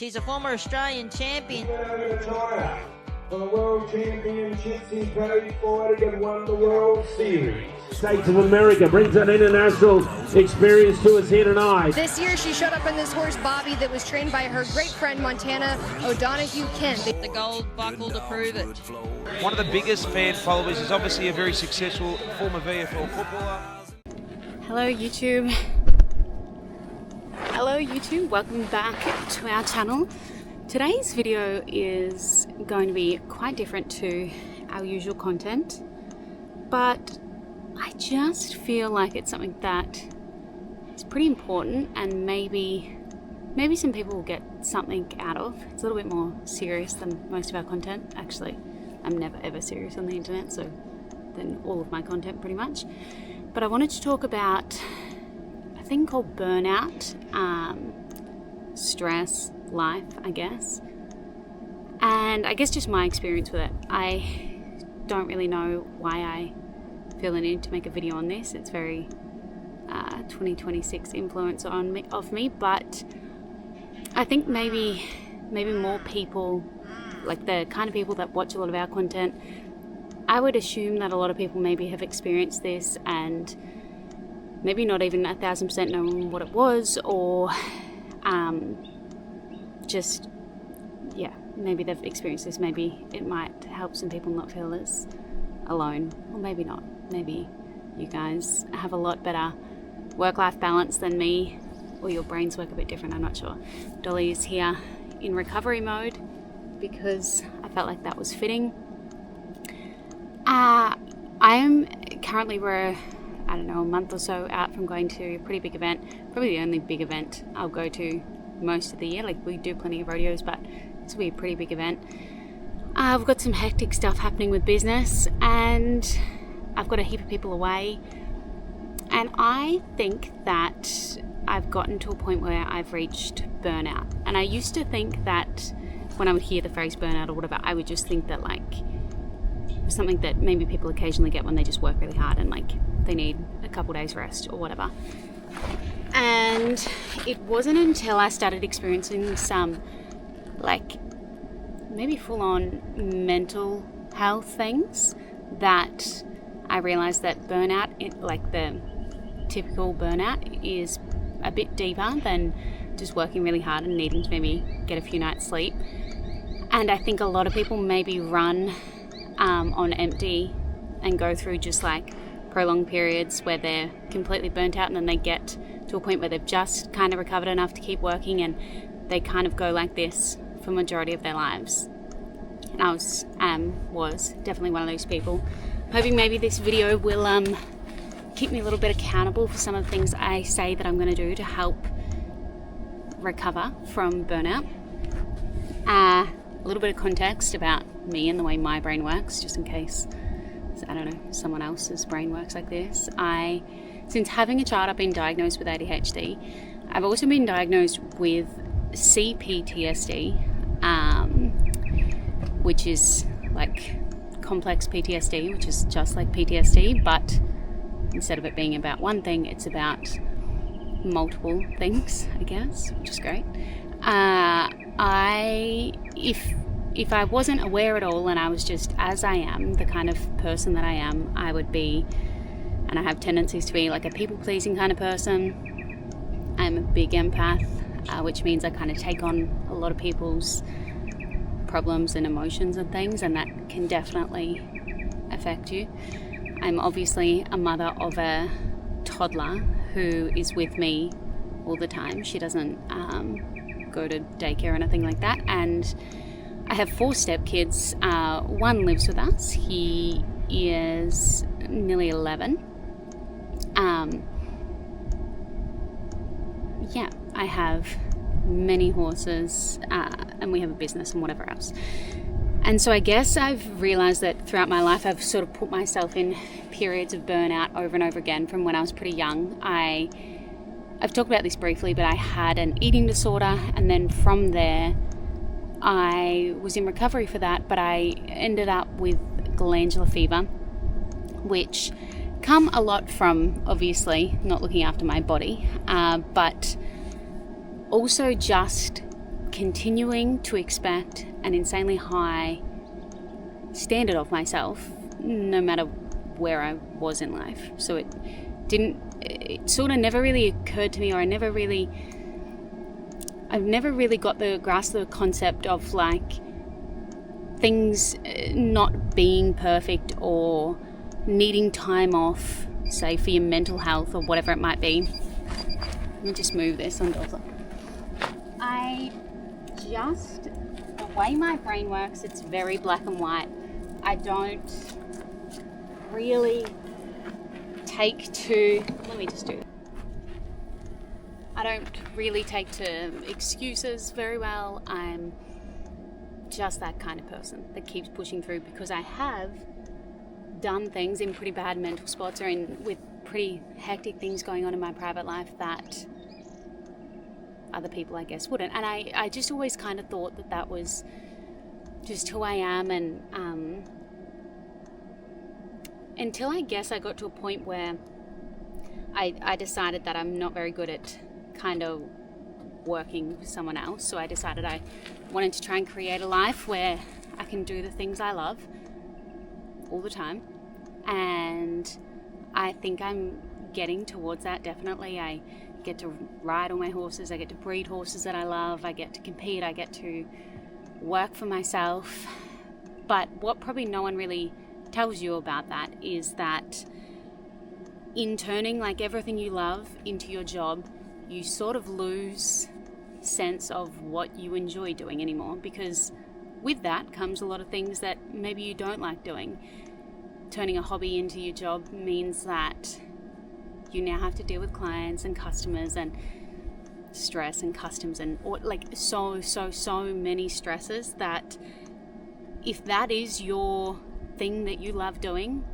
She's a former Australian champion. For the World Championships in qualified and won the World Series. States of America brings an international experience to us here tonight. This year she showed up on this horse, Bobby, that was trained by her great friend Montana O'Donoghue Kent. The gold buckle to prove it. One of the biggest fan followers is obviously a very successful former VFL footballer. Hello YouTube. Hello YouTube, welcome back to our channel. Today's video is going to be quite different to our usual content, but I just feel like it's something that is pretty important and maybe some people will get something out of. It's a little bit more serious than most of our content. Actually, I'm never ever serious on the internet, so than all of my content pretty much. But I wanted to talk about a thing called burnout, stress, life, I guess. And I guess just my experience with it. I don't really know why I feel the need to make a video on this. It's very 2026 influence of me, but I think maybe more people, like the kind of people that watch a lot of our content, I would assume that a lot of people maybe have experienced this and maybe not even 1,000% know what it was, or just, yeah, maybe they've experienced this. Maybe it might help some people not feel as alone, or maybe not. Maybe you guys have a lot better work-life balance than me, or your brains work a bit different, I'm not sure. Dolly is here in recovery mode because I felt like that was fitting. I am currently, we're, I don't know, a month or so out from going to a pretty big event, probably the only big event I'll go to most of the year. Like, we do plenty of rodeos, but this will be a pretty big event. I've got some hectic stuff happening with business, and I've got a heap of people away, and I think that I've gotten to a point where I've reached burnout. And I used to think that when I would hear the phrase burnout or whatever, I would just think that like it was something that maybe people occasionally get when they just work really hard and like they need a couple days rest or whatever. And it wasn't until I started experiencing some like maybe full-on mental health things that I realized that burnout, like the typical burnout, is a bit deeper than just working really hard and needing to maybe get a few nights sleep. And I think a lot of people maybe run on empty and go through just like prolonged periods where they're completely burnt out, and then they get to a point where they've just kind of recovered enough to keep working, and they kind of go like this for majority of their lives. And I was definitely one of those people. Hoping maybe this video will keep me a little bit accountable for some of the things I say that I'm going to do to help recover from burnout. A little bit of context about me and the way my brain works, just in case, I don't know, someone else's brain works like this. Since having a child, I've been diagnosed with ADHD. I've also been diagnosed with CPTSD, which is like complex PTSD, which is just like PTSD, but instead of it being about one thing, it's about multiple things, I guess, which is great. If I wasn't aware at all and I was just as I am, the kind of person that I am, I would be, and I have tendencies to be like a people-pleasing kind of person. I'm a big empath, which means I kind of take on a lot of people's problems and emotions and things, and that can definitely affect you. I'm obviously a mother of a toddler who is with me all the time. She doesn't go to daycare or anything like that, and I have 4 stepkids. One lives with us. He is nearly 11. Yeah, I have many horses, and we have a business and whatever else. And so I guess I've realized that throughout my life I've sort of put myself in periods of burnout over and over again from when I was pretty young. I've talked about this briefly, but I had an eating disorder, and then from there I was in recovery for that, but I ended up with glandular fever, which come a lot from obviously not looking after my body, but also just continuing to expect an insanely high standard of myself, no matter where I was in life. So it sort of never really occurred to me, or I've never really got the grasp of the concept of like things not being perfect or needing time off, say for your mental health or whatever it might be. Let me just move this on toddler. The way my brain works, it's very black and white. I don't really take to excuses very well. I'm just that kind of person that keeps pushing through, because I have done things in pretty bad mental spots, or with pretty hectic things going on in my private life that other people, I guess, wouldn't. And I just always kind of thought that was just who I am, and until I guess I got to a point where I decided that I'm not very good at kind of working with someone else. So I decided I wanted to try and create a life where I can do the things I love all the time, and I think I'm getting towards that. Definitely. I get to ride all my horses, I get to breed horses that I love, I get to compete, I get to work for myself. But what probably no one really tells you about that is that in turning like everything you love into your job, you sort of lose sense of what you enjoy doing anymore, because with that comes a lot of things that maybe you don't like doing. Turning a hobby into your job means that you now have to deal with clients and customers and stress and customs and like so many stresses, that if that is your thing that you love doing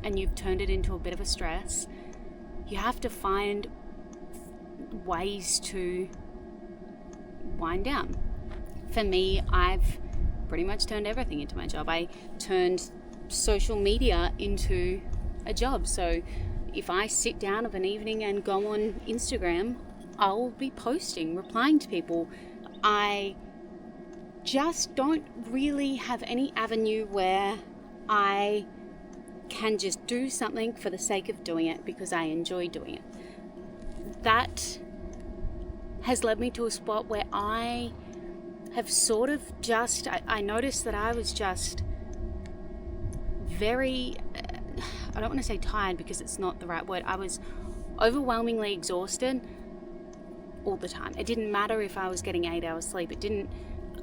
and you've turned it into a bit of a stress, you have to find ways to wind down. For me, I've pretty much turned everything into my job. I turned social media into a job. So if I sit down of an evening and go on Instagram, I'll be posting, replying to people. I just don't really have any avenue where I can just do something for the sake of doing it because I enjoy doing it. That has led me to a spot where I have sort of just, I noticed that I was just very, I don't want to say tired because it's not the right word. I was overwhelmingly exhausted all the time. It didn't matter if I was getting 8 hours sleep.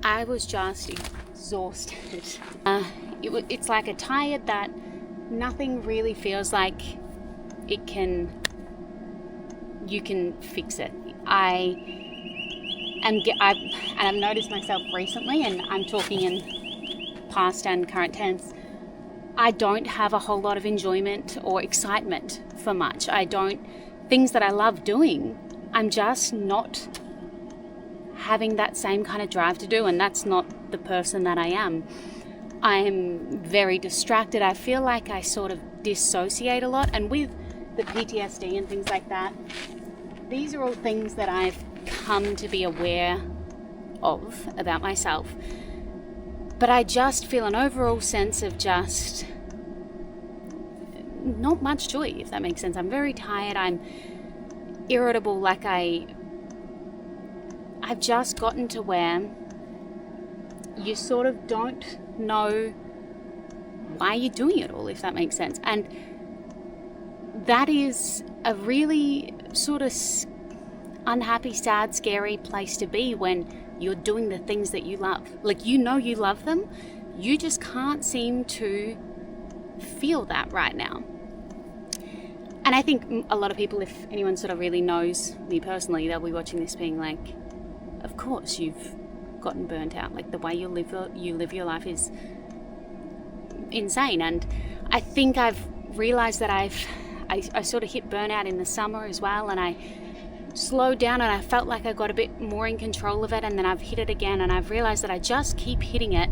I was just exhausted. It's like a tired that nothing really feels like you can fix it. I've noticed myself recently, and I'm talking in past and current tense, I don't have a whole lot of enjoyment or excitement for much. Things that I love doing, I'm just not having that same kind of drive to do, and that's not the person that I am. I'm very distracted. I feel like I sort of dissociate a lot, and with the PTSD and things like that, these are all things that I've come to be aware of about myself. But I just feel an overall sense of just not much joy, if that makes sense. I'm very tired. I'm irritable. Like I've just gotten to where you sort of don't know why you're doing it all, if that makes sense. And that is a really sort of unhappy, sad, scary place to be when you're doing the things that you love. Like, you know you love them, you just can't seem to feel that right now. And I think a lot of people, if anyone sort of really knows me personally, they'll be watching this being like, of course you've gotten burnt out. Like, the way you live your life is insane. And I think I've realized that I sort of hit burnout in the summer as well, and I slowed down and I felt like I got a bit more in control of it, and then I've hit it again, and I've realized that I just keep hitting it,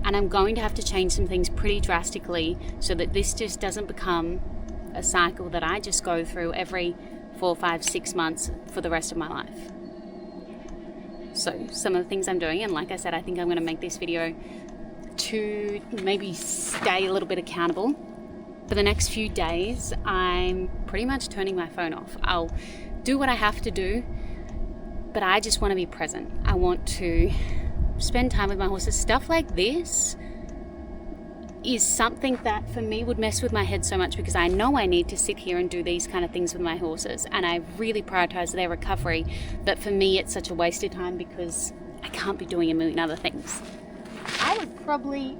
and I'm going to have to change some things pretty drastically so that this just doesn't become a cycle that I just go through every 4, 5, 6 months for the rest of my life. So some of the things I'm doing, and like I said, I think I'm going to make this video to maybe stay a little bit accountable. For the next few days, I'm pretty much turning my phone off. I'll do what I have to do, but I just want to be present. I want to spend time with my horses. Stuff like this is something that for me would mess with my head so much, because I know I need to sit here and do these kind of things with my horses, and I really prioritize their recovery. But for me, it's such a waste of time because I can't be doing a million other things. I would probably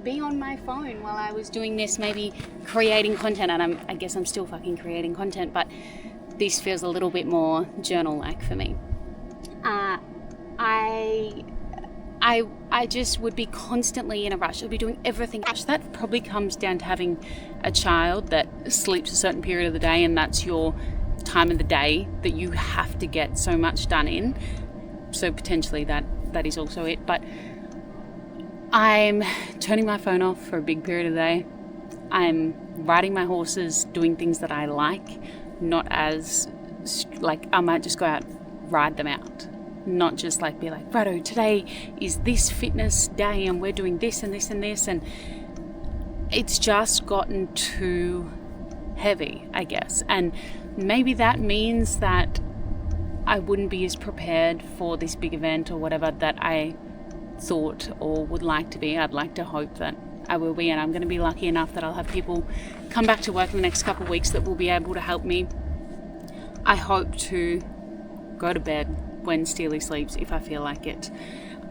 be on my phone while I was doing this, maybe creating content, and I guess I'm still fucking creating content, but this feels a little bit more journal-like for me. I just would be constantly in a rush. I'd be doing everything. That probably comes down to having a child that sleeps a certain period of the day, and that's your time of the day that you have to get so much done in. So potentially that is also it. But I'm turning my phone off for a big period of the day. I'm riding my horses, doing things that I like, not as like I might just go out, ride them out. Not just like be like, righto, today is this fitness day and we're doing this and this and this, and it's just gotten too heavy, I guess. And maybe that means that I wouldn't be as prepared for this big event or whatever that I thought or would like to be. I'd like to hope that I will be, and I'm going to be lucky enough that I'll have people come back to work in the next couple of weeks that will be able to help me. I hope to go to bed when Steely sleeps if I feel like it.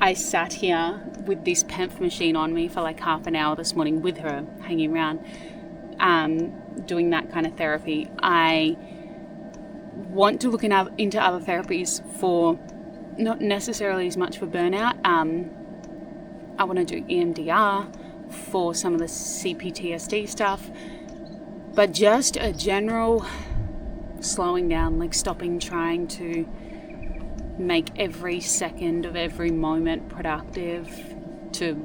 I sat here with this PEMF machine on me for like half an hour this morning with her hanging around, doing that kind of therapy. I want to look into other therapies for not necessarily as much for burnout. I want to do EMDR for some of the CPTSD stuff, but just a general slowing down, like stopping trying to make every second of every moment productive, to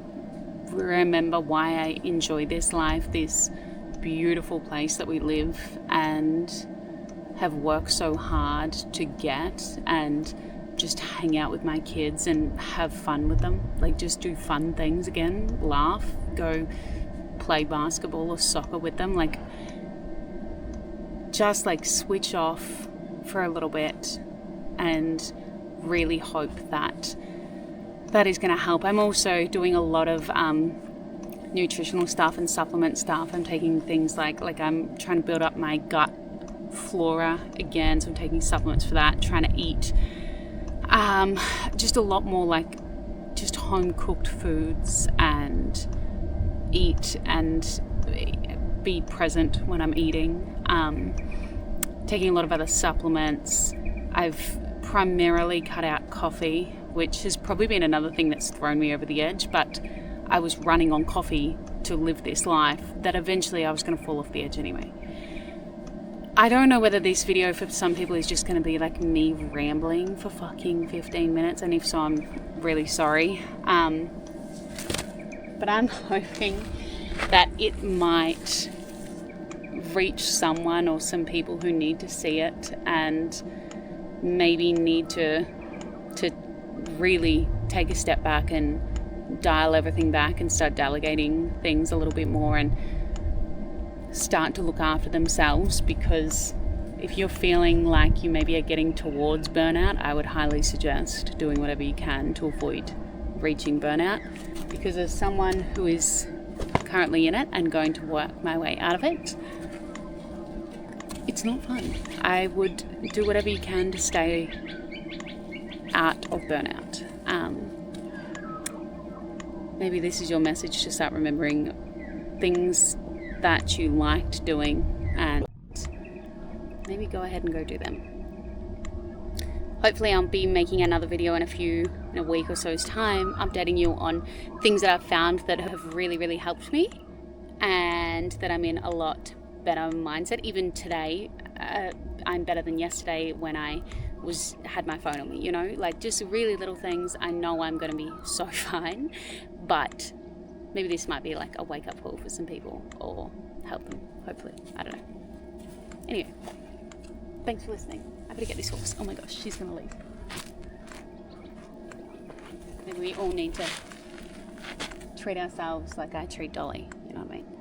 remember why I enjoy this life, this beautiful place that we live and have worked so hard to get, and just hang out with my kids and have fun with them. Like just do fun things again, laugh, go play basketball or soccer with them, like just like switch off for a little bit, and really hope that that is going to help. I'm also doing a lot of nutritional stuff and supplement stuff. I'm taking things like I'm trying to build up my gut flora again, so I'm taking supplements for that, trying to eat just a lot more like just home cooked foods, and eat and be present when I'm eating, taking a lot of other supplements. I've primarily cut out coffee, which has probably been another thing that's thrown me over the edge, but I was running on coffee to live this life that eventually I was going to fall off the edge anyway. I don't know whether this video for some people is just going to be like me rambling for fucking 15 minutes, and if so, I'm really sorry. But I'm hoping that it might reach someone or some people who need to see it and maybe need to really take a step back and dial everything back and start delegating things a little bit more and start to look after themselves. Because if you're feeling like you maybe are getting towards burnout, I would highly suggest doing whatever you can to avoid reaching burnout, because as someone who is currently in it and going to work my way out of it, it's not fun. I would do whatever you can to stay out of burnout. Maybe this is your message, to start remembering things that you liked doing and maybe go ahead and go do them. Hopefully I'll be making another video in a week or so's time, updating you on things that I've found that have really, really helped me, and that I'm in a lot better mindset. Even today, I'm better than yesterday when I had my phone on me, you know, like just really little things. I know I'm going to be so fine, but maybe this might be like a wake-up call for some people, or help them, hopefully. I don't know. Anyway, thanks for listening. I gotta get this horse. Oh my gosh, she's gonna leave. we all need to treat ourselves like I treat Dolly, you know what I mean?